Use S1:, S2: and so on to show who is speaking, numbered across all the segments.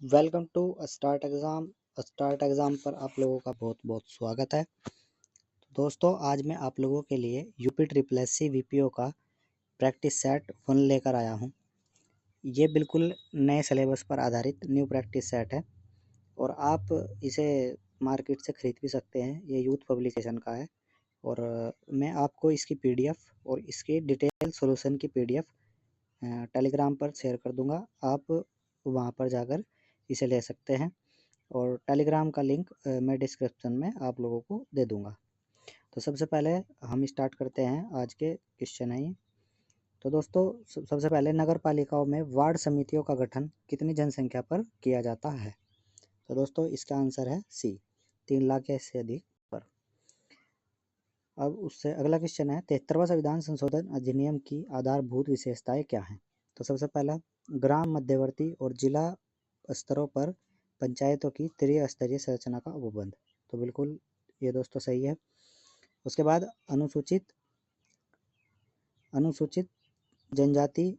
S1: Welcome to start exam. Start exam पर आप लोगों का बहुत बहुत स्वागत है। दोस्तों, आज मैं आप लोगों के लिए UP triple S C VPO का प्रैक्टिस सेट 1 लेकर आया हूं। ये बिल्कुल नए सिलेबस पर आधारित न्यू प्रैक्टिस सेट है और आप इसे मार्केट से ख़रीद भी सकते हैं। ये यूथ पब्लिकेशन का है और मैं आपको इसकी पीडीएफ और इसके डिटेल सॉल्यूशन की पीडीएफ टेलीग्राम पर शेयर कर दूंगा। आप वहां पर जाकर इसे ले सकते हैं और टेलीग्राम का लिंक मैं डिस्क्रिप्शन में आप लोगों को दे दूंगा। तो सबसे पहले हम स्टार्ट करते हैं। आज के क्वेश्चन है ये। तो दोस्तों, सबसे पहले नगर पालिकाओं में वार्ड समितियों का गठन कितनी जनसंख्या पर किया जाता है? तो दोस्तों, इसका आंसर है सी, 3 लाख या इससे अधिक पर। अब उससे अगला क्वेश्चन है, 73वां संविधान संशोधन अधिनियम की आधारभूत विशेषताएं क्या हैं? तो सबसे पहला, ग्राम मध्यवर्ती और जिला स्तरों पर पंचायतों की त्रिस्तरीय संरचना का उपबंध। तो बिल्कुल ये दोस्तों सही है। उसके बाद अनुसूचित जनजाति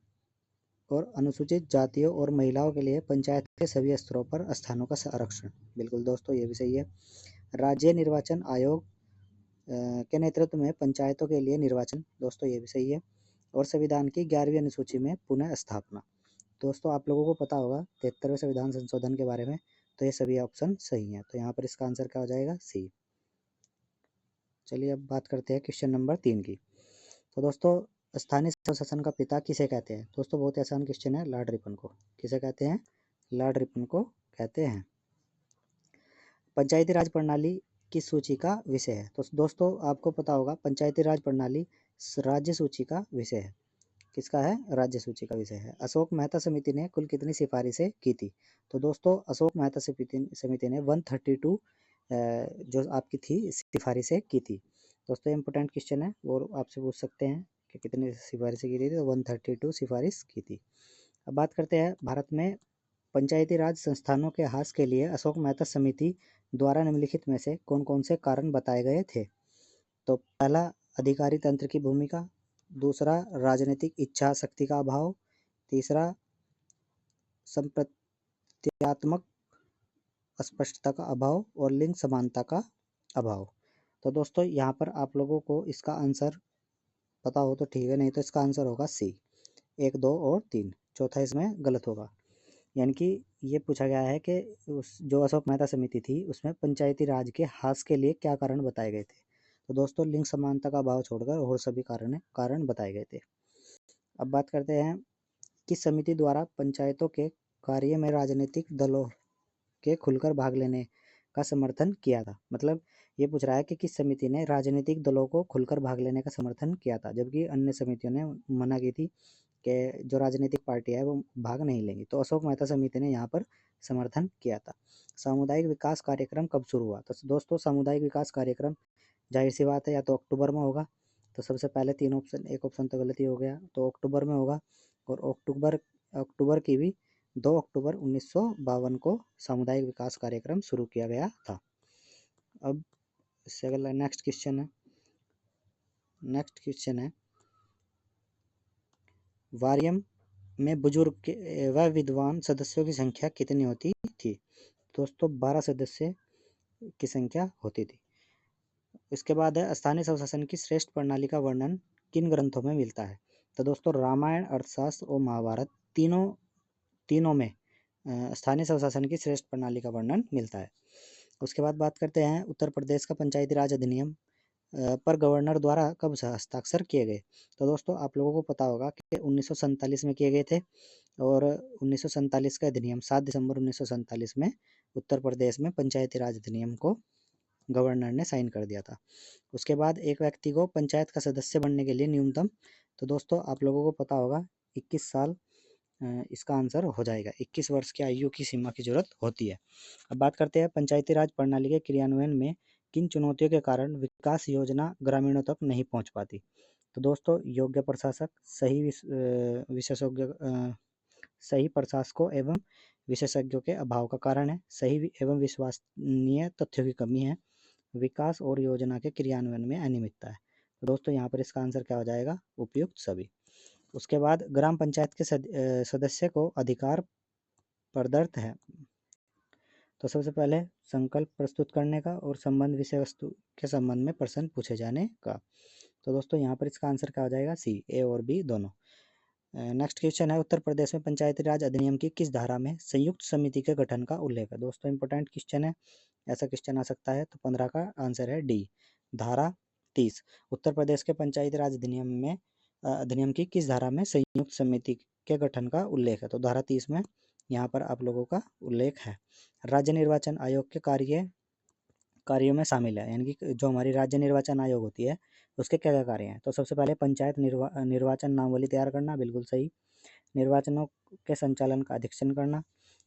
S1: और अनुसूचित जातियों और महिलाओं के लिए पंचायत के सभी स्तरों पर स्थानों का आरक्षण। बिल्कुल दोस्तों ये भी सही है। राज्य निर्वाचन आयोग के नेतृत्व में पंचायतों के लिए निर्वाचन। दोस्तों ये भी सही है। और संविधान की 11वीं अनुसूची में पुनः स्थापना। दोस्तों आप लोगों को पता होगा 73वें संविधान संशोधन के बारे में, तो ये सभी ऑप्शन सही हैं। तो यहाँ पर इसका आंसर क्या हो जाएगा? सी। चलिए अब बात करते हैं क्वेश्चन नंबर 3 की। तो दोस्तों, स्थानीय स्वशासन का पिता किसे कहते हैं? दोस्तों बहुत आसान क्वेश्चन है। लॉर्ड रिपन को। किसे कहते हैं? लॉर्ड रिपन को कहते हैं। पंचायती राज प्रणाली किस सूची का विषय है? तो दोस्तों आपको पता होगा पंचायती राज प्रणाली राज्य सूची का विषय है। किसका है? राज्य सूची का विषय है। अशोक मेहता समिति ने कुल कितनी सिफारिशें की थी? तो दोस्तों अशोक मेहता समिति ने 132 जो आपकी थी सिफारिशें की थी। दोस्तों इम्पोर्टेंट क्वेश्चन है और आपसे पूछ सकते हैं कि कितनी सिफारिशें की थी? तो 132 सिफारिश की थी। अब बात करते हैं भारत में पंचायती राज संस्थानों के ह्रास के लिए अशोक मेहता समिति द्वारा निम्नलिखित में से कौन कौन से कारण बताए गए थे? तो पहला, अधिकारी तंत्र की भूमिका। दूसरा, राजनीतिक इच्छा शक्ति का अभाव। तीसरा, संप्रत्यात्मक स्पष्टता का अभाव और लिंग समानता का अभाव। तो दोस्तों यहाँ पर आप लोगों को इसका आंसर पता हो तो ठीक है, नहीं तो इसका आंसर होगा सी, 1, 2 और 3। चौथा इसमें गलत होगा। यानी कि ये पूछा गया है कि उस जो अशोक मेहता समिति थी उसमें पंचायती राज के ह्रास के लिए क्या कारण बताए गए थे? तो दोस्तों लिंग समानता का अभाव छोड़कर और सभी कारण बताए गए थे। अब बात करते हैं, किस समिति द्वारा पंचायतों के कार्य में राजनीतिक दलों के खुलकर भाग लेने का समर्थन किया था? मतलब ये पूछ रहा है कि किस समिति ने राजनीतिक दलों को खुलकर भाग लेने का समर्थन किया था, जबकि अन्य समितियों ने मना की थी कि जो राजनीतिक पार्टी है वो भाग नहीं लेंगी। तो अशोक मेहता समिति ने यहाँ पर समर्थन किया था। सामुदायिक विकास कार्यक्रम कब शुरू हुआ? तो दोस्तों सामुदायिक विकास कार्यक्रम जाहिर सी बात है या तो अक्टूबर में होगा। तो सबसे पहले 3 ऑप्शन, एक ऑप्शन तो गलत ही हो गया, तो अक्टूबर में होगा। और अक्टूबर की भी 2 अक्टूबर 1952 को सामुदायिक विकास कार्यक्रम शुरू किया गया था। अब इससे अगला नेक्स्ट क्वेश्चन है, वारियम में बुजुर्ग व विद्वान सदस्यों की संख्या कितनी होती थी? दोस्तों 12 सदस्य की संख्या होती थी। इसके बाद है, स्थानीय स्वशासन की श्रेष्ठ प्रणाली का वर्णन किन ग्रंथों में मिलता है? तो दोस्तों रामायण, अर्थशास्त्र और महाभारत तीनों में स्थानीय स्वशासन की श्रेष्ठ प्रणाली का वर्णन मिलता है। उसके बाद बात करते हैं, उत्तर प्रदेश का पंचायती राज अधिनियम पर गवर्नर द्वारा कब हस्ताक्षर किए गए? तो दोस्तों आप लोगों को पता होगा कि 1947 में किए गए थे और 1947 का अधिनियम 7 दिसंबर 1947 में उत्तर प्रदेश में पंचायती राज अधिनियम को गवर्नर ने साइन कर दिया था। उसके बाद एक व्यक्ति को पंचायत का सदस्य बनने के लिए न्यूनतम, तो दोस्तों आप लोगों को पता होगा 21 साल इसका आंसर हो जाएगा। 21 वर्ष की आयु की सीमा की जरूरत होती है। अब बात करते हैं, पंचायती राज प्रणाली के क्रियान्वयन में किन चुनौतियों के कारण विकास योजना ग्रामीणों तक नहीं पहुंच पाती? तो दोस्तों योग्य प्रशासक, सही प्रशासकों एवं विशेषज्ञों के अभाव का कारण है, सही एवं विश्वसनीय तथ्यों की कमी है, विकास और योजना के क्रियान्वयन में अनियमितता है। तो दोस्तों यहाँ पर इसका आंसर क्या हो जाएगा? उपयुक्त सभी। उसके बाद ग्राम पंचायत के सदस्य को अधिकार प्रदत्त है तो सबसे पहले संकल्प प्रस्तुत करने का और संबंध विषय वस्तु के संबंध में प्रश्न पूछे जाने का। तो दोस्तों यहाँ पर इसका आंसर क्या हो जाएगा, सी, ए और बी दोनों। नेक्स्ट क्वेश्चन है, उत्तर प्रदेश में पंचायती राज अधिनियम की किस धारा में संयुक्त समिति के गठन का उल्लेख है। दोस्तों इंपॉर्टेंट क्वेश्चन है, ऐसा क्वेश्चन आ सकता है। तो 15 का आंसर है डी, धारा 30। उत्तर प्रदेश के पंचायती राज अधिनियम की किस धारा में संयुक्त समिति के गठन का उल्लेख है। तो धारा 30 में यहाँ पर आप लोगों का उल्लेख है। राज्य निर्वाचन आयोग के कार्यों में शामिल है, यानी कि जो हमारी राज्य निर्वाचन आयोग होती है उसके क्या क्या कार्य हैं। तो सबसे पहले पंचायत निर्वाचन नामावली तैयार करना, बिल्कुल सही। निर्वाचनों के संचालन का अधीक्षण करना,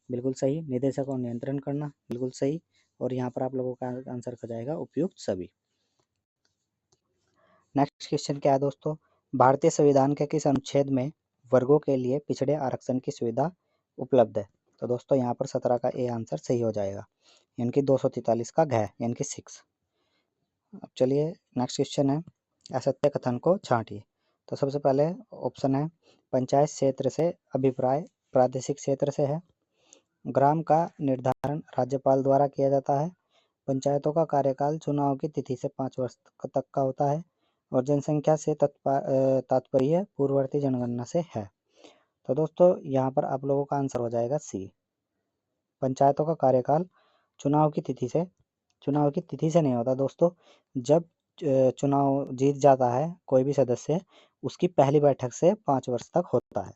S1: बिल्कुल सही। निदेशकों नियंत्रण करना, बिल्कुल सही। और यहाँ पर आप लोगों का आंसर हो जाएगा उपयुक्त सभी। नेक्स्ट क्वेश्चन क्या है दोस्तों, भारतीय संविधान के किस अनुच्छेद में वर्गों के लिए पिछड़े आरक्षण की सुविधा उपलब्ध है। तो दोस्तों यहाँ पर 17 का ए आंसर सही हो जाएगा, यानी कि 243 का घ, यानी कि 6। अब चलिए नेक्स्ट क्वेश्चन है, असत्य कथन को छांटिए। तो सबसे पहले ऑप्शन है, पंचायत क्षेत्र से अभिप्राय प्रादेशिक क्षेत्र से है। ग्राम का निर्धारण राज्यपाल द्वारा किया जाता है। पंचायतों का कार्यकाल चुनाव की तिथि से 5 वर्ष तक का होता है। और जनसंख्या से तात्पर्य पूर्ववर्ती जनगणना से है। तो दोस्तों यहाँ पर आप लोगों का आंसर हो जाएगा सी, पंचायतों का कार्यकाल चुनाव की तिथि से नहीं होता दोस्तों। जब चुनाव जीत जाता है कोई भी सदस्य, उसकी पहली बैठक से 5 वर्ष तक होता है।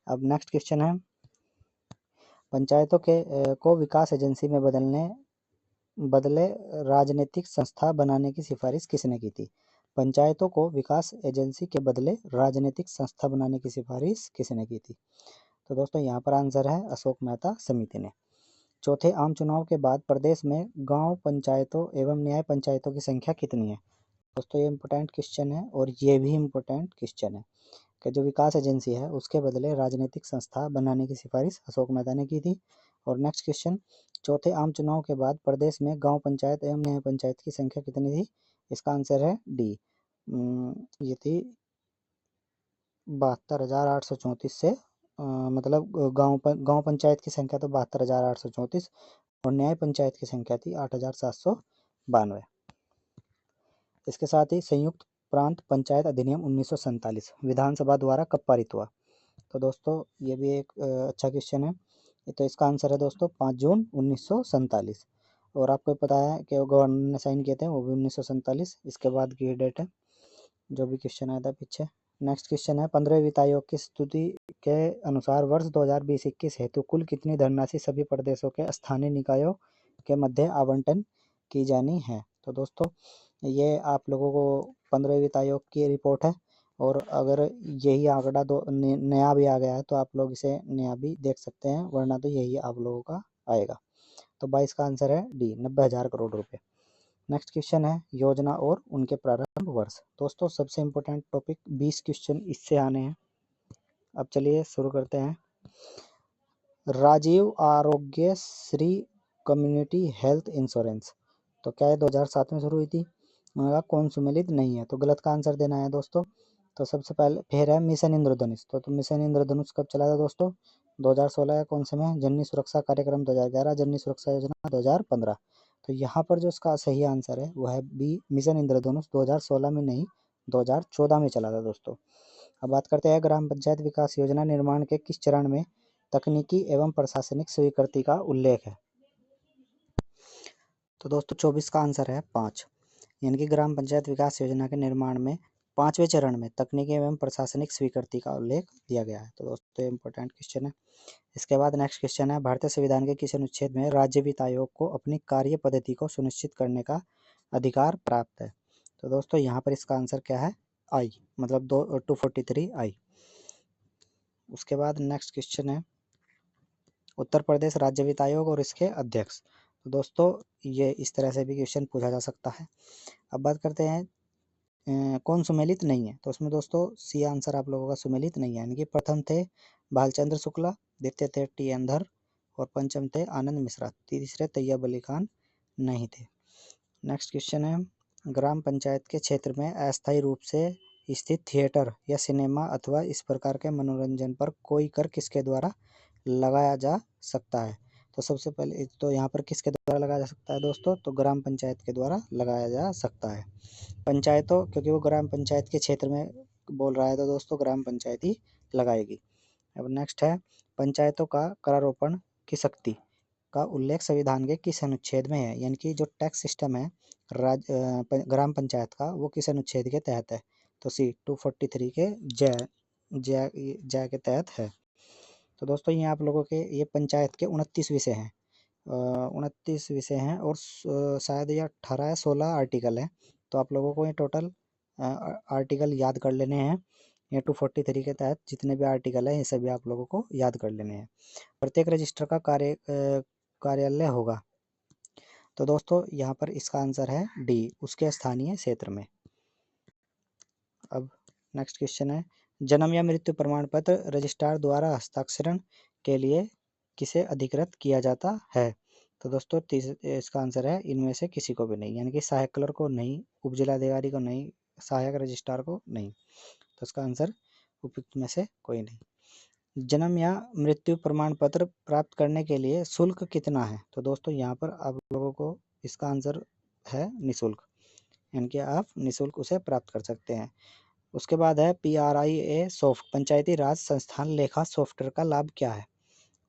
S1: अब नेक्स्ट क्वेश्चन है, पंचायतों को विकास एजेंसी में बदले राजनीतिक संस्था बनाने की सिफारिश किसने की थी। पंचायतों को विकास एजेंसी के बदले राजनीतिक संस्था बनाने की सिफारिश किसने की थी। तो दोस्तों यहाँ पर आंसर है अशोक मेहता समिति ने। चौथे आम चुनाव के बाद प्रदेश में गांव पंचायतों एवं न्याय पंचायतों की संख्या कितनी है। दोस्तों ये इम्पोर्टेंट क्वेश्चन है, और ये भी इम्पोर्टेंट क्वेश्चन है कि जो विकास एजेंसी है उसके बदले राजनीतिक संस्था बनाने की सिफारिश अशोक मेहता ने की थी। और नेक्स्ट क्वेश्चन, चौथे आम चुनाव के बाद प्रदेश में गांव पंचायत एवं न्याय पंचायत की संख्या कितनी थी। इसका आंसर है डी, ये थी 72,834 से मतलब गांव पंचायत की संख्या तो 72,834 और न्याय पंचायत की संख्या थी 8,792। इसके साथ ही संयुक्त प्रांत पंचायत अधिनियम 1947 विधानसभा द्वारा कब पारित हुआ। तो दोस्तों ये भी एक अच्छा क्वेश्चन है। तो इसका आंसर है दोस्तों 5 जून 1947। और आपको पता है कि गवर्नर ने साइन किए थे वो भी 1947। इसके बाद की डेट है, जो भी क्वेश्चन आया था पीछे। नेक्स्ट क्वेश्चन है, 15वें वित्त आयोग की स्तुति के अनुसार वर्ष 2020-21 हेतु कुल कितनी धनराशि सभी प्रदेशों के स्थानीय निकायों के मध्य आवंटन की जानी है। तो दोस्तों ये आप लोगों को 15वें वित्त आयोग की रिपोर्ट है, और अगर यही आंकड़ा नया भी आ गया है तो आप लोग इसे नया भी देख सकते हैं, वरना तो यही आप लोगों का आएगा। तो 22 का आंसर है डी, 90,000 करोड़ रुपए। नेक्स्ट क्वेश्चन है, योजना और उनके प्रारंभ वर्ष। दोस्तों सबसे इम्पोर्टेंट टॉपिक, 20 क्वेश्चन इससे आने हैं। अब चलिए शुरू करते हैं। राजीव आरोग्य श्री कम्युनिटी हेल्थ इंश्योरेंस, तो क्या है 2007 में शुरू हुई थी। उन्होंने कहा कौन सुमेलित नहीं है, तो गलत का आंसर देना है दोस्तों। तो सबसे पहले फिर है मिशन इंद्रधनुष। तो मिशन इंद्रधनुष कब चला था दोस्तों, 2016 कौन से में। जननी सुरक्षा कार्यक्रम 2011, जननी सुरक्षा योजना 2015। तो यहाँ पर जो इसका सही आंसर है वो है बी, मिशन इंद्रधनुष 2016 में नहीं 2014 में चला था दोस्तों। अब बात करते हैं, ग्राम पंचायत विकास योजना निर्माण के किस चरण में तकनीकी एवं प्रशासनिक स्वीकृति का उल्लेख है। तो दोस्तों 24 का आंसर है 5, यानी कि ग्राम पंचायत विकास योजना के निर्माण में 5वें चरण में तकनीकी एवं प्रशासनिक स्वीकृति का उल्लेख दिया गया है। तो दोस्तों इम्पोर्टेंट क्वेश्चन है। इसके बाद नेक्स्ट क्वेश्चन है, भारतीय संविधान के किस अनुच्छेद में राज्य वित्त आयोग को अपनी कार्य पद्धति को सुनिश्चित करने का अधिकार प्राप्त है। तो दोस्तों यहाँ पर इसका आंसर क्या है, आई, मतलब 243 आई। उसके बाद नेक्स्ट क्वेश्चन है, उत्तर प्रदेश राज्य वित्त आयोग और इसके अध्यक्ष। तो दोस्तों ये इस तरह से भी क्वेश्चन पूछा जा सकता है। अब बात करते हैं कौन सुमेलित नहीं है। तो उसमें दोस्तों सी आंसर आप लोगों का सुमेलित नहीं है, यानी कि प्रथम थे भालचंद्र शुक्ला, द्वितीय थे टी अंधर और पंचम थे आनंद मिश्रा, तीसरे तैयब अली खान नहीं थे। नेक्स्ट क्वेश्चन है, ग्राम पंचायत के क्षेत्र में अस्थायी रूप से स्थित थिएटर या सिनेमा अथवा इस प्रकार के मनोरंजन पर कोई कर किसके द्वारा लगाया जा सकता है। तो सबसे पहले तो यहाँ पर किसके द्वारा लगाया जा सकता है दोस्तों, तो ग्राम पंचायत के द्वारा लगाया जा सकता है। पंचायतों, क्योंकि वो ग्राम पंचायत के क्षेत्र में बोल रहा है तो दोस्तों ग्राम पंचायत ही लगाएगी। अब नेक्स्ट है, पंचायतों का करारोपण की शक्ति का उल्लेख संविधान के किस अनुच्छेद में है, यानी कि जो टैक्स सिस्टम है ग्राम पंचायत का, वो किस अनुच्छेद के तहत है, तो सी 243 के जय के तहत है। तो दोस्तों ये आप लोगों के ये पंचायत के 29 विषय हैं, 29 विषय हैं और शायद ये 18 या 16 आर्टिकल है। तो आप लोगों को ये टोटल आर्टिकल याद कर लेने हैं। ये 243 के तहत जितने भी आर्टिकल है ये सभी आप लोगों को याद कर लेने हैं। प्रत्येक रजिस्टर का कार्यालय होगा, तो दोस्तों यहाँ पर इसका आंसर है डी, उसके स्थानीय क्षेत्र में। अब नेक्स्ट क्वेश्चन है, जन्म या मृत्यु प्रमाण पत्र रजिस्ट्रार द्वारा हस्ताक्षरण के लिए किसे अधिकृत किया जाता है, तो दोस्तों इसका आंसर है इनमें से किसी को भी नहीं, यानी कि सहायक क्लर्क को नहीं, उप जिलाधिकारी को नहीं, सहायक रजिस्ट्रार को नहीं, तो इसका आंसर उपयुक्त में से कोई नहीं। जन्म या मृत्यु प्रमाण पत्र प्राप्त करने के लिए शुल्क कितना है, तो दोस्तों यहाँ पर आप लोगों को इसका आंसर है निःशुल्क, यानी कि आप निःशुल्क उसे प्राप्त कर सकते हैं। उसके बाद है PRIA सॉफ्ट, पंचायती राज संस्थान लेखा सॉफ्टवेयर का लाभ क्या है,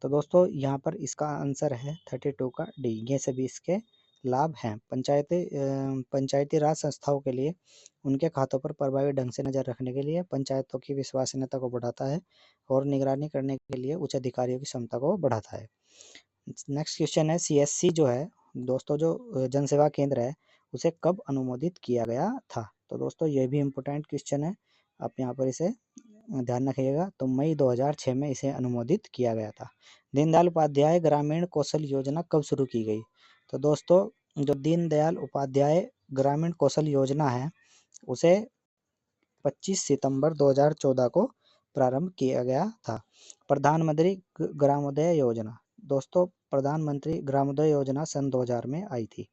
S1: तो दोस्तों यहाँ पर इसका आंसर है 32 का डी, ये सभी इसके लाभ हैं। पंचायती राज संस्थाओं के लिए उनके खातों पर प्रभावी ढंग से नजर रखने के लिए, पंचायतों की विश्वसनीयता को बढ़ाता है और निगरानी करने के लिए उच्च अधिकारियों की क्षमता को बढ़ाता है। नेक्स्ट क्वेश्चन है, CSC जो है दोस्तों, जो जन सेवा केंद्र है, उसे कब अनुमोदित किया गया था, तो दोस्तों ये भी इम्पोर्टेंट क्वेश्चन है, आप यहाँ पर इसे ध्यान रखिएगा। तो मई 2006 में इसे अनुमोदित किया गया था। दीनदयाल उपाध्याय ग्रामीण कौशल योजना कब शुरू की गई, तो दोस्तों जो दीनदयाल उपाध्याय ग्रामीण कौशल योजना है उसे 25 सितंबर 2014 को प्रारंभ किया गया था। प्रधानमंत्री ग्रामोदय योजना, दोस्तों प्रधानमंत्री ग्रामोदय योजना सन 2000 में आई थी।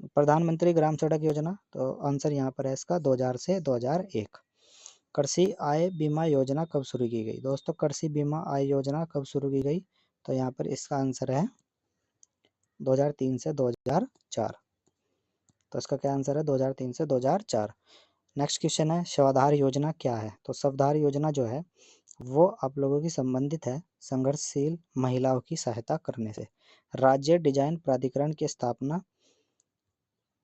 S1: प्रधानमंत्री ग्राम सड़क योजना, तो आंसर यहाँ पर है इसका 2000 से 2001। कृषि आय बीमा योजना कब शुरू की गई, दोस्तों कृषि बीमा आय योजना कब शुरू की गई, तो यहाँ पर इसका आंसर है 2003 से 2004, तो इसका क्या आंसर है 2003 से 2004। नेक्स्ट क्वेश्चन है, शवाधार योजना क्या है, तो शवधार योजना जो है वो आप लोगों की संबंधित है संघर्षशील महिलाओं की सहायता करने से। राज्य डिजाइन प्राधिकरण की स्थापना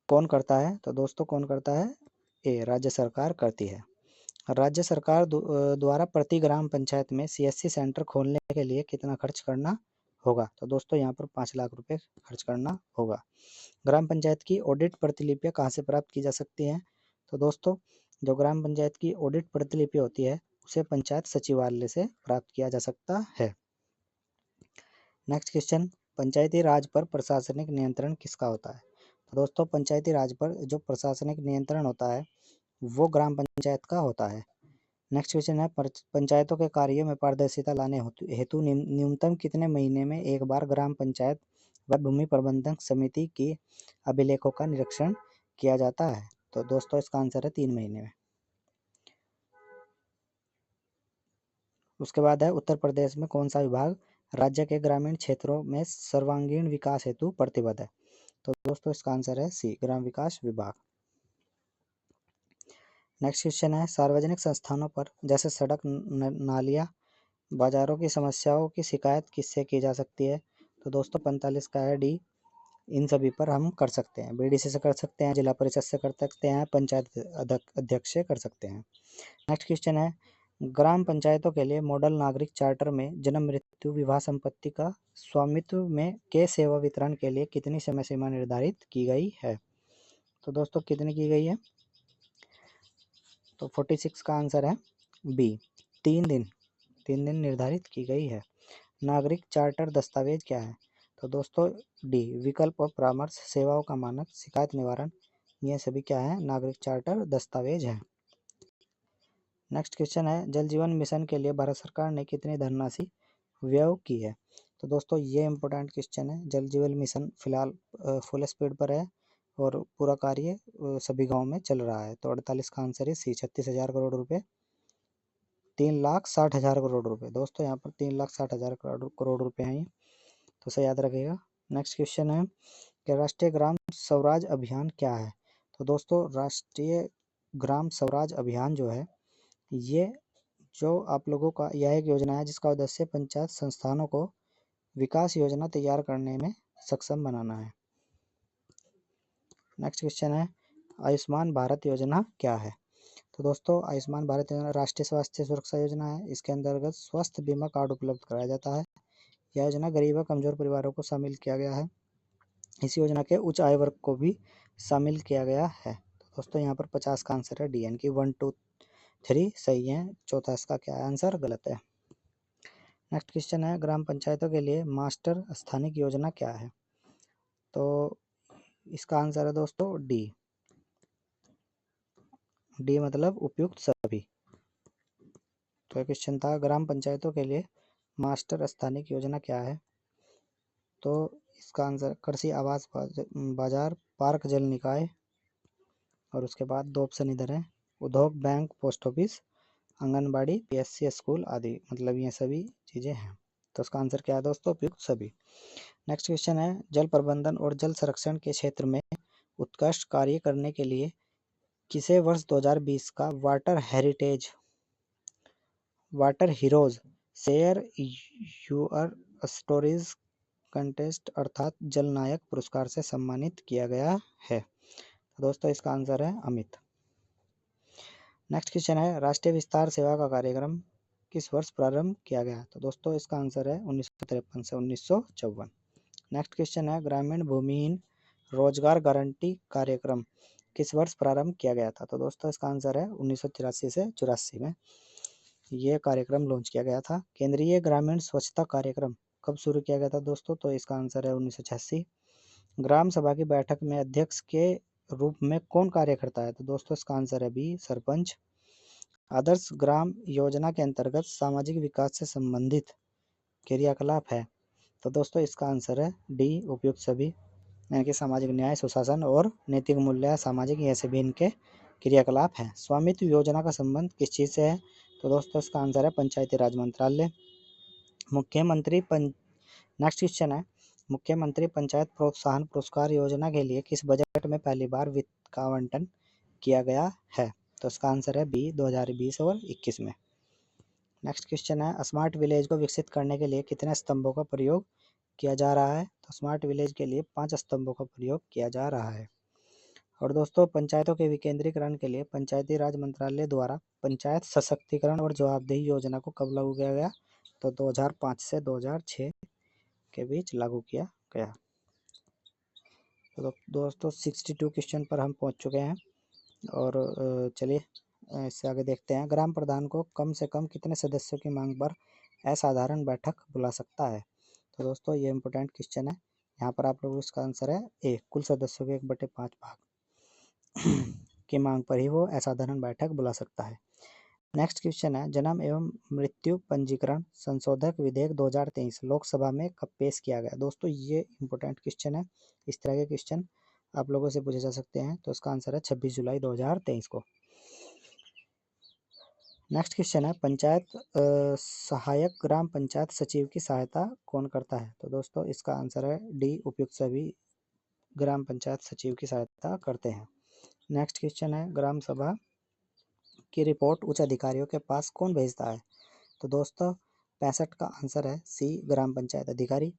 S1: कौन करता है, तो दोस्तों कौन करता है, ए राज्य सरकार करती है। राज्य सरकार द्वारा प्रति ग्राम पंचायत में CSC सेंटर खोलने के लिए कितना खर्च करना होगा, तो दोस्तों यहाँ पर 5 लाख रुपए खर्च करना होगा। ग्राम पंचायत की ऑडिट प्रतिलिपियाँ कहाँ से प्राप्त की जा सकती हैं, तो दोस्तों जो ग्राम पंचायत की ऑडिट प्रतिलिपि होती है उसे पंचायत सचिवालय से प्राप्त किया जा सकता है। नेक्स्ट क्वेश्चन, पंचायती राज पर प्रशासनिक नियंत्रण किसका होता है, तो दोस्तों पंचायती राज पर जो प्रशासनिक नियंत्रण होता है वो ग्राम पंचायत का होता है। नेक्स्ट क्वेश्चन है, पंचायतों के कार्यों में पारदर्शिता लाने हेतु न्यूनतम कितने महीने में एक बार ग्राम पंचायत व भूमि प्रबंधन समिति की अभिलेखों का निरीक्षण किया जाता है, तो दोस्तों इसका आंसर है 3 महीने में। उसके बाद है, उत्तर प्रदेश में कौन सा विभाग राज्य के ग्रामीण क्षेत्रों में सर्वांगीण विकास हेतु प्रतिबद्ध है, तो दोस्तों इसका आंसर है सी, ग्राम विकास विभाग। नेक्स्ट क्वेश्चन है, सार्वजनिक संस्थानों पर जैसे सड़क, नालियाँ, बाजारों की समस्याओं की शिकायत किससे की जा सकती है, तो दोस्तों 45 का है डी, इन सभी पर हम कर सकते हैं। BDC से कर सकते हैं, जिला परिषद से कर सकते हैं, पंचायत अध्यक्ष से कर सकते हैं। नेक्स्ट क्वेश्चन है, ग्राम पंचायतों के लिए मॉडल नागरिक चार्टर में जन्म मृत्यु विवाह संपत्ति का स्वामित्व में के सेवा वितरण के लिए कितनी समय सीमा निर्धारित की गई है, तो दोस्तों कितनी की गई है, तो 46 का आंसर है बी, 3 दिन निर्धारित की गई है। नागरिक चार्टर दस्तावेज क्या है, तो दोस्तों डी, विकल्प और परामर्श, सेवाओं का मानक, शिकायत निवारण, ये सभी क्या है, नागरिक चार्टर दस्तावेज है। नेक्स्ट क्वेश्चन है, जल जीवन मिशन के लिए भारत सरकार ने कितनी धनराशि व्यय की है, तो दोस्तों ये इंपॉर्टेंट क्वेश्चन है। जल जीवन मिशन फिलहाल फुल स्पीड पर है और पूरा कार्य सभी गाँव में चल रहा है, तो 48 का आंसर है सी, 36,000 करोड़ रुपये, 3,60,000 करोड़ रुपये, दोस्तों यहाँ पर 3,60,000 करोड़ रुपये हैं। तो उसे याद रखिएगा। नेक्स्ट क्वेश्चन है कि राष्ट्रीय ग्राम स्वराज अभियान क्या है। तो दोस्तों राष्ट्रीय ग्राम स्वराज अभियान जो है, ये जो आप लोगों का यह एक योजना है जिसका उद्देश्य पंचायत संस्थानों को विकास योजना तैयार करने में सक्षम बनाना है। नेक्स्ट क्वेश्चन है आयुष्मान भारत योजना क्या है। तो दोस्तों आयुष्मान भारत योजना राष्ट्रीय स्वास्थ्य सुरक्षा योजना है। इसके अंतर्गत स्वास्थ्य बीमा कार्ड उपलब्ध कराया जाता है। यह योजना गरीब व कमजोर परिवारों को शामिल किया गया है। इस योजना के उच्च आय वर्ग को भी शामिल किया गया है। तो दोस्तों यहाँ पर 50 का आंसर है डी, यानी कि 1 2 3 सही है, चौथा इसका क्या आंसर गलत है। नेक्स्ट क्वेश्चन है ग्राम पंचायतों के लिए मास्टर स्थानिक योजना क्या है। तो इसका आंसर है दोस्तों डी, डी मतलब उपयुक्त सभी। तो क्वेश्चन था ग्राम पंचायतों के लिए मास्टर स्थानिक योजना क्या है। तो इसका आंसर कृषि आवास बाजार पार्क जल निकाय, और उसके बाद 2 ऑप्शन इधर है उद्योग bank post office anganwadi PSC school आदि, मतलब ये सभी चीज़ें हैं। तो इसका आंसर क्या है दोस्तों उपयुक्त सभी। नेक्स्ट क्वेश्चन है जल प्रबंधन और जल संरक्षण के क्षेत्र में उत्कृष्ट कार्य करने के लिए किसे वर्ष 2020 का water heroes share your stories contest अर्थात जल नायक पुरस्कार से सम्मानित किया गया है। तो दोस्तों इसका आंसर है अमित। नेक्स्ट क्वेश्चन है राष्ट्रीय विस्तार सेवा का कार्यक्रम किस वर्ष प्रारंभ किया गया। तो दोस्तों इसका आंसर है 1953 से 1954। नेक्स्ट क्वेश्चन है ग्रामीण भूमिहीन रोजगार गारंटी कार्यक्रम किस वर्ष प्रारंभ किया गया था। तो दोस्तों इसका आंसर है 1983 से 84 में ये कार्यक्रम लॉन्च किया गया था। केंद्रीय ग्रामीण स्वच्छता कार्यक्रम कब शुरू किया गया था दोस्तों। तो इसका आंसर है 1986। ग्राम सभा की बैठक में अध्यक्ष के रूप में कौन कार्य करता है। तो दोस्तों इसका आंसर है बी, सरपंच। आदर्श ग्राम योजना के अंतर्गत सामाजिक विकास से संबंधित क्रियाकलाप है। तो दोस्तों इसका आंसर है डी, उपयुक्त सभी, यानी कि सामाजिक न्याय सुशासन और नैतिक मूल्य सामाजिक ये सभी इनके क्रियाकलाप हैं। स्वामित्व योजना का संबंध किस चीज़ से है। तो दोस्तों इसका आंसर है पंचायती राज मंत्रालय। नेक्स्ट क्वेश्चन है मुख्यमंत्री पंचायत प्रोत्साहन पुरस्कार योजना के लिए किस बजट में पहली बार वित्त का आवंटन किया गया है। तो इसका आंसर है बी, 2020 और 21 में। नेक्स्ट क्वेश्चन है स्मार्ट विलेज को विकसित करने के लिए कितने स्तंभों का प्रयोग किया जा रहा है। तो स्मार्ट विलेज के लिए 5 स्तंभों का प्रयोग किया जा रहा है। और दोस्तों पंचायतों के विकेंद्रीकरण के लिए पंचायती राज मंत्रालय द्वारा पंचायत सशक्तिकरण और जवाबदेही योजना को कब लागू किया गया। तो 2005 से 2006 के बीच लागू किया गया। तो दोस्तों 62 क्वेश्चन पर हम पहुंच चुके हैं और चलिए इससे आगे देखते हैं ग्राम प्रधान को कम से कम कितने सदस्यों की मांग पर असाधारण बैठक बुला सकता है। तो दोस्तों ये इंपॉर्टेंट क्वेश्चन है। यहाँ पर आप लोगों को इसका आंसर है ए, कुल सदस्यों के 1/5 भाग की मांग पर ही वो असाधारण बैठक बुला सकता है। नेक्स्ट क्वेश्चन है जन्म एवं मृत्यु पंजीकरण संशोधक विधेयक 2023 लोकसभा में कब पेश किया गया। दोस्तों ये इंपॉर्टेंट क्वेश्चन है। इस तरह के क्वेश्चन आप लोगों से पूछे जा सकते हैं। तो इसका आंसर है 26 जुलाई 2023 को। नेक्स्ट क्वेश्चन है पंचायत सहायक ग्राम पंचायत सचिव की सहायता कौन करता है। तो दोस्तों इसका आंसर है डी, उपयुक्त सभी ग्राम पंचायत सचिव की सहायता करते हैं। नेक्स्ट क्वेश्चन है ग्राम सभा की रिपोर्ट उच्च अधिकारियों के पास कौन भेजता है। तो दोस्तों 65 का आंसर है सी, ग्राम पंचायत अधिकारी।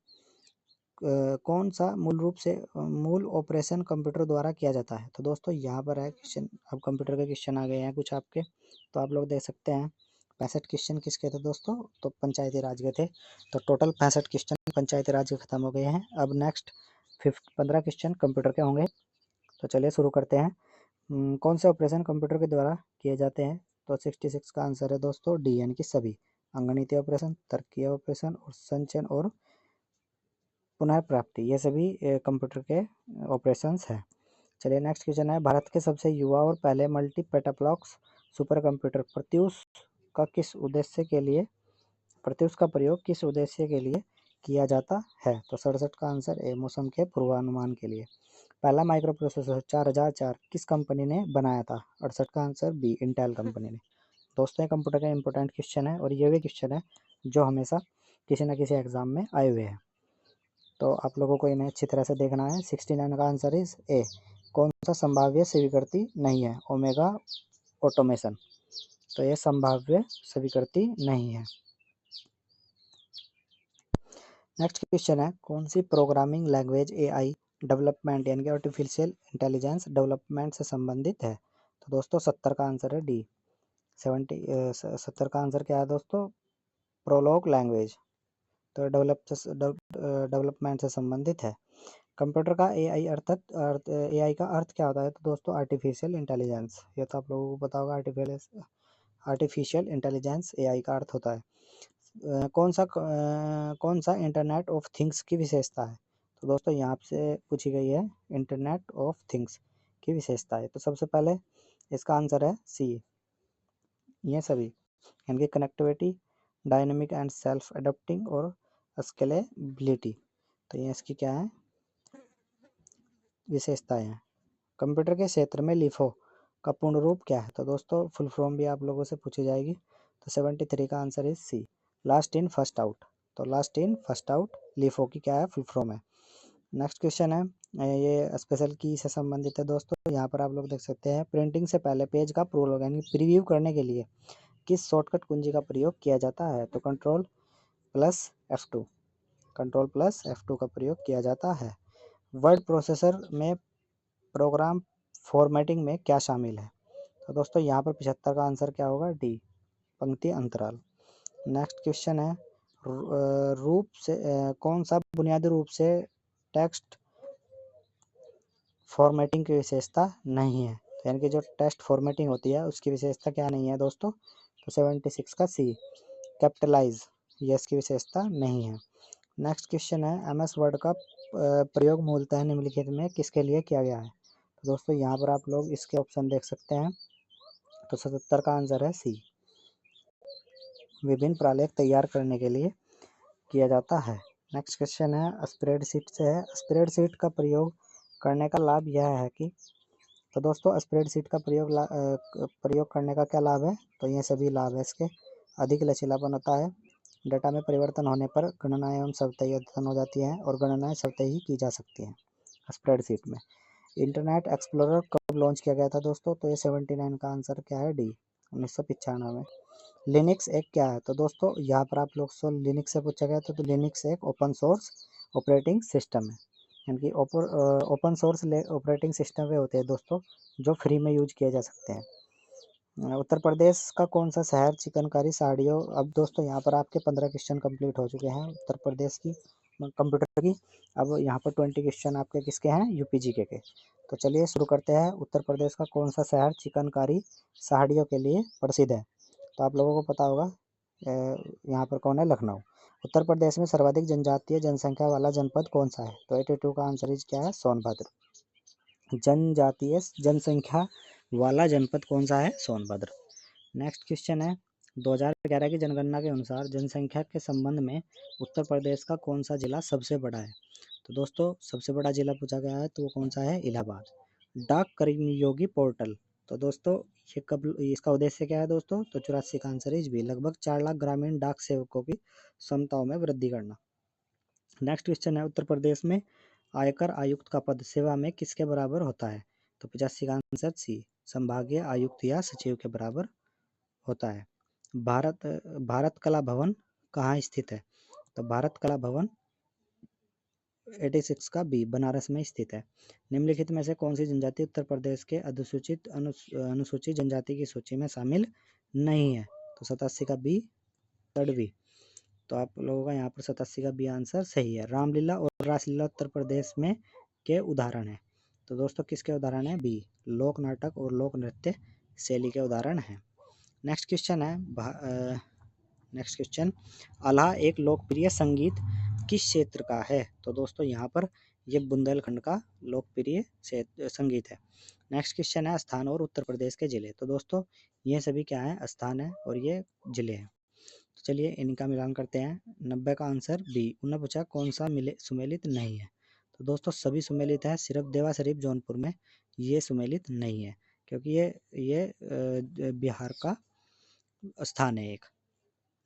S1: कौन सा मूल ऑपरेशन कंप्यूटर द्वारा किया जाता है। तो दोस्तों यहाँ पर है क्वेश्चन, अब कंप्यूटर के क्वेश्चन आ गए हैं कुछ आपके, तो आप लोग देख सकते हैं 65 क्वेश्चन किसके थे दोस्तों। तो पंचायती राज के थे। तो टोटल 65 क्वेश्चन पंचायती राज के खत्म हो गए हैं। अब नेक्स्ट 15 क्वेश्चन कंप्यूटर के होंगे। तो चलिए शुरू करते हैं। कौन से ऑपरेशन कंप्यूटर के द्वारा किए जाते हैं। तो 66 का आंसर है दोस्तों डी, यानी कि सभी अंगणितीय ऑपरेशन, तर्कीय ऑपरेशन और संचयन और पुनर्प्राप्ति, ये सभी कंप्यूटर के ऑपरेशंस हैं। चलिए नेक्स्ट क्वेश्चन है भारत के सबसे युवा और पहले मल्टी पेटाफ्लॉक्स सुपर कंप्यूटर प्रत्यूष का प्रयोग किस उद्देश्य के लिए किया जाता है। तो 67 का आंसर ए, मौसम के पूर्वानुमान के लिए। पहला माइक्रो प्रोसेसर 4004 किस कंपनी ने बनाया था। 68 का आंसर बी, इंटेल कंपनी ने। दोस्तों ये कंप्यूटर का इंपॉर्टेंट क्वेश्चन है और ये भी क्वेश्चन है जो हमेशा किसी न किसी एग्जाम में आए हुए हैं। तो आप लोगों को इन्हें अच्छी तरह से देखना है। 69 का आंसर इज ए। कौन सा संभाव्य स्वीकृति नहीं है? Omega automation. तो ये संभाव्य स्वीकृति नहीं है। नेक्स्ट क्वेश्चन है, कौन सी प्रोग्रामिंग लैंग्वेज एआई डेवलपमेंट यानी कि आर्टिफिशियल इंटेलिजेंस डेवलपमेंट से संबंधित है? तो दोस्तों 70 का आंसर है डी। 70 का आंसर क्या है दोस्तों? Prologue language. तो डेवलपमेंट से संबंधित है। कंप्यूटर का एआई एआई का अर्थ क्या होता है? तो दोस्तों आर्टिफिशियल इंटेलिजेंस। ये तो आप लोगों को पता होगा, आर्टिफिशियल इंटेलिजेंस एआई का अर्थ होता है। कौन सा इंटरनेट ऑफ थिंग्स की विशेषता है? तो दोस्तों यहाँ से पूछी गई है इंटरनेट ऑफ थिंग्स की विशेषता है। तो सबसे पहले इसका आंसर है सी, ये सभी, यानी कि connectivity, dynamic and self adopting और स्केलेबिलिटी। तो ये इसकी क्या है? विशेषताएं हैं। कंप्यूटर के क्षेत्र में लिफो का पूर्ण रूप क्या है? तो दोस्तों फुल फॉर्म भी आप लोगों से पूछी जाएगी। तो 73 का answer is C, last in first out. तो last in first out LIFO की क्या है? फुल फॉर्म है। नेक्स्ट क्वेश्चन है, ये स्पेशल की से संबंधित है दोस्तों। यहाँ पर आप लोग देख सकते हैं, प्रिंटिंग से पहले पेज का प्रोलॉग यानी प्रीव्यू करने के लिए किस शॉर्टकट कुंजी का प्रयोग किया जाता है? तो control plus F2, control plus F2 का प्रयोग किया जाता है। वर्ड प्रोसेसर में प्रोग्राम फॉर्मेटिंग में क्या शामिल है? तो दोस्तों यहाँ पर 75 का आंसर क्या होगा? डी, पंक्ति अंतराल। नेक्स्ट क्वेश्चन है, रूप से कौन सा बुनियादी रूप से टेक्स्ट फॉर्मेटिंग की विशेषता नहीं है? तो यानी कि जो टेक्स्ट फॉर्मेटिंग होती है उसकी विशेषता क्या नहीं है दोस्तों? तो 76 का सी, कैपिटलाइज, ये इसकी विशेषता नहीं है। नेक्स्ट क्वेश्चन है, MS वर्ड का प्रयोग मूलतः निम्नलिखित में किसके लिए किया गया है? तो दोस्तों यहाँ पर आप लोग इसके ऑप्शन देख सकते हैं। तो 77 का आंसर है सी, विभिन्न प्रलेख तैयार करने के लिए किया जाता है। नेक्स्ट क्वेश्चन है, स्प्रेडशीट से है। स्प्रेडशीट का प्रयोग करने का लाभ यह है कि, तो दोस्तों स्प्रेडशीट का प्रयोग करने का क्या लाभ है? तो ये सभी लाभ है इसके। अधिक लचीलापन होता है, डेटा में परिवर्तन होने पर गणनाएं एवं स्वतः अद्यतन हो जाती हैं और गणनाएं स्वतः ही की जा सकती हैं स्प्रेडशीट में। इंटरनेट एक्सप्लोरर कब लॉन्च किया गया था दोस्तों? तो ये 79 का आंसर क्या है? डी, 1995 में। लिनक्स एक क्या है? तो दोस्तों यहाँ पर आप लोग से लिनक्स से पूछा गया था। तो लिनक्स एक ओपन सोर्स ऑपरेटिंग सिस्टम है, यानी कि ओपन सोर्स ऑपरेटिंग सिस्टम वे होते हैं दोस्तों जो फ्री में यूज किए जा सकते हैं। उत्तर प्रदेश का कौन सा शहर चिकनकारी साड़ियों, अब दोस्तों यहाँ पर आपके 15 क्वेश्चन कंप्लीट हो चुके हैं उत्तर प्रदेश की कंप्यूटर की। अब यहाँ पर 20 क्वेश्चन आपके किसके हैं? यूपी जीके के। तो चलिए शुरू करते हैं। उत्तर प्रदेश का कौन सा शहर चिकनकारी साड़ियों के लिए प्रसिद्ध है? तो आप लोगों को पता होगा यहाँ पर कौन है? लखनऊ। उत्तर प्रदेश में सर्वाधिक जनजातीय जनसंख्या वाला जनपद कौन सा है? तो 82 का आंसर इज क्या है? सोनभद्र। जनजातीय जनसंख्या वाला जनपद कौन सा है? सोनभद्र। नेक्स्ट क्वेश्चन है, 2011 की जनगणना के अनुसार जनसंख्या के संबंध में उत्तर प्रदेश का कौन सा जिला सबसे बड़ा है? तो दोस्तों सबसे बड़ा जिला पूछा गया है, तो वो कौन सा है? इलाहाबाद। डाक कर्मयोगी पोर्टल, तो दोस्तों ये कब, इसका उद्देश्य क्या है दोस्तों? तो 84 का आंसर इज बी, लगभग 4 लाख ग्रामीण डाक सेवकों की क्षमताओं में वृद्धि करना। नेक्स्ट क्वेश्चन है, उत्तर प्रदेश में आयकर आयुक्त का पद सेवा में किसके बराबर होता है? तो 85 का आंसर सी, संभागीय आयुक्त या सचिव के बराबर होता है। भारत कला भवन कहाँ स्थित है? तो भारत कला भवन 86 का बी, बनारस में स्थित है। निम्नलिखित में से कौन सी जनजाति उत्तर प्रदेश के अनुसूचित जनजाति की सूची में शामिल नहीं है? तो 87 का बी, तड़वी। तो आप लोगों का यहाँ पर 87 का बी आंसर सही है। रामलीला और रासलीला उत्तर प्रदेश में के उदाहरण है। तो दोस्तों किसके उदाहरण है? बी, लोक नाटक और लोक नृत्य शैली के उदाहरण है। नेक्स्ट क्वेश्चन है, नेक्स्ट क्वेश्चन, आल्हा एक लोकप्रिय संगीत किस क्षेत्र का है? तो दोस्तों यहाँ पर ये बुंदेलखंड का लोकप्रिय संगीत है। नेक्स्ट क्वेश्चन है, स्थान और उत्तर प्रदेश के जिले। तो दोस्तों ये सभी क्या है? स्थान है और ये जिले हैं। तो चलिए इनका मिलान करते हैं। 90 का आंसर बी। उन्होंने पूछा कौन सा सुमेलित नहीं है? तो दोस्तों सभी सुमेलित है, सिर्फ देवा शरीफ जौनपुर में ये सुमेलित नहीं है, क्योंकि ये बिहार का स्थान है एक,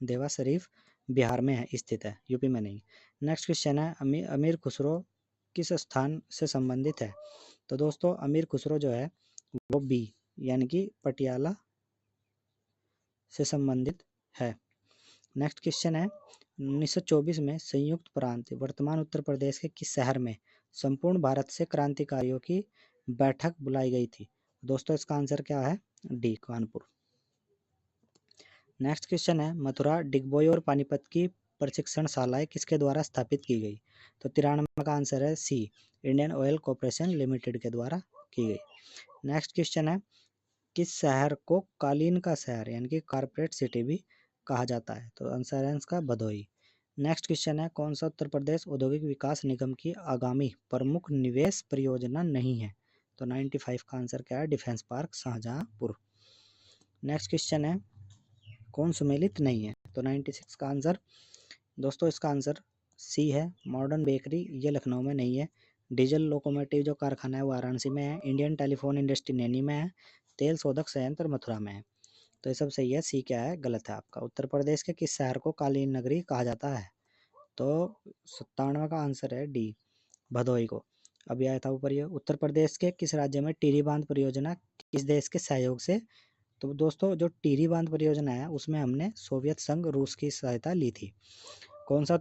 S1: देवा शरीफ बिहार में है, स्थित है, यूपी में नहीं। नेक्स्ट क्वेश्चन है अमीर खुसरो किस स्थान से संबंधित है? तो दोस्तों अमीर खुसरो जो है वो बी यानी कि पटियाला से संबंधित है। नेक्स्ट क्वेश्चन है 1924 में संयुक्त प्रांत वर्तमान उत्तर प्रदेश के किस शहर में संपूर्ण भारत से क्रांतिकारियों की बैठक बुलाई गई थी? दोस्तों इसका आंसर क्या है? डी, कानपुर। नेक्स्ट क्वेश्चन है मथुरा, डिगबोई और पानीपत की प्रशिक्षण शालाएं किसके द्वारा स्थापित की गई? तो 93 का आंसर है सी, इंडियन ऑयल कॉरपोरेशन लिमिटेड के द्वारा की गई। नेक्स्ट क्वेश्चन है किस शहर को कालीन का शहर यानी कि कारपोरेट सिटी भी कहा जाता है? तो आंसर है इसका भदोही। नेक्स्ट क्वेश्चन है कौन सा उत्तर प्रदेश औद्योगिक विकास निगम की आगामी प्रमुख निवेश परियोजना नहीं है? तो 95 का आंसर क्या है? Defence park Shahjahanpur. Next question है कौन सुमेलित नहीं है? तो 96 का आंसर दोस्तों इसका आंसर सी है, मॉडर्न बेकरी, ये लखनऊ में नहीं है। डीजल लोकोमोटिव जो कारखाना है वो वाराणसी में है। इंडियन टेलीफोन इंडस्ट्री नैनी में है। तेल शोधक संयंत्र मथुरा में है। तो ये सब सही है, सी क्या है? गलत है आपका। उत्तर प्रदेश के किस शहर को कालीन नगरी कहा जाता है? तो 97 का आंसर है डी, भदोही को। अभी आया था ऊपर ये, उत्तर प्रदेश के किस राज्य में टिहरी बांध परियोजना किस देश के सहयोग से? तो दोस्तों जो टिहरी बांध परियोजना है उसमें हमने सोवियत संघ रूस की सहायता ली थी। कौन सा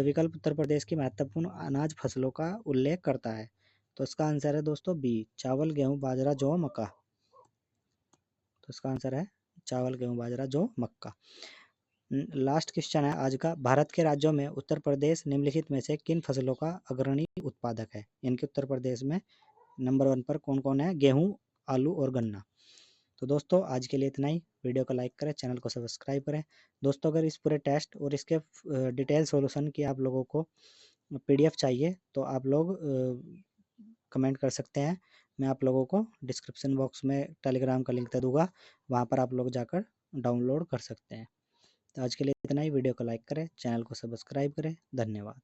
S1: विकल्प उत्तर प्रदेश की महत्वपूर्ण अनाज फसलों का उल्लेख करता है? तो इसका आंसर है दोस्तों बी, चावल गेहूं बाजरा जौ मक्का। तो इसका आंसर है चावल गेहूं बाजरा जौ मक्का। लास्ट क्वेश्चन है आज का, भारत के राज्यों में उत्तर प्रदेश निम्नलिखित में से किन फसलों का अग्रणी उत्पादक है? इनके उत्तर प्रदेश में नंबर 1 पर कौन कौन है? गेहूं, आलू और गन्ना। तो दोस्तों आज के लिए इतना ही। वीडियो को लाइक करें, चैनल को सब्सक्राइब करें। दोस्तों अगर इस पूरे टेस्ट और इसके डिटेल सॉल्यूशन की आप लोगों को पीडीएफ चाहिए तो आप लोग कमेंट कर सकते हैं। मैं आप लोगों को डिस्क्रिप्शन बॉक्स में टेलीग्राम का लिंक दे दूंगा, वहाँ पर आप लोग जाकर डाउनलोड कर सकते हैं। तो आज के लिए इतना ही। वीडियो को लाइक करें, चैनल को सब्सक्राइब करें। धन्यवाद।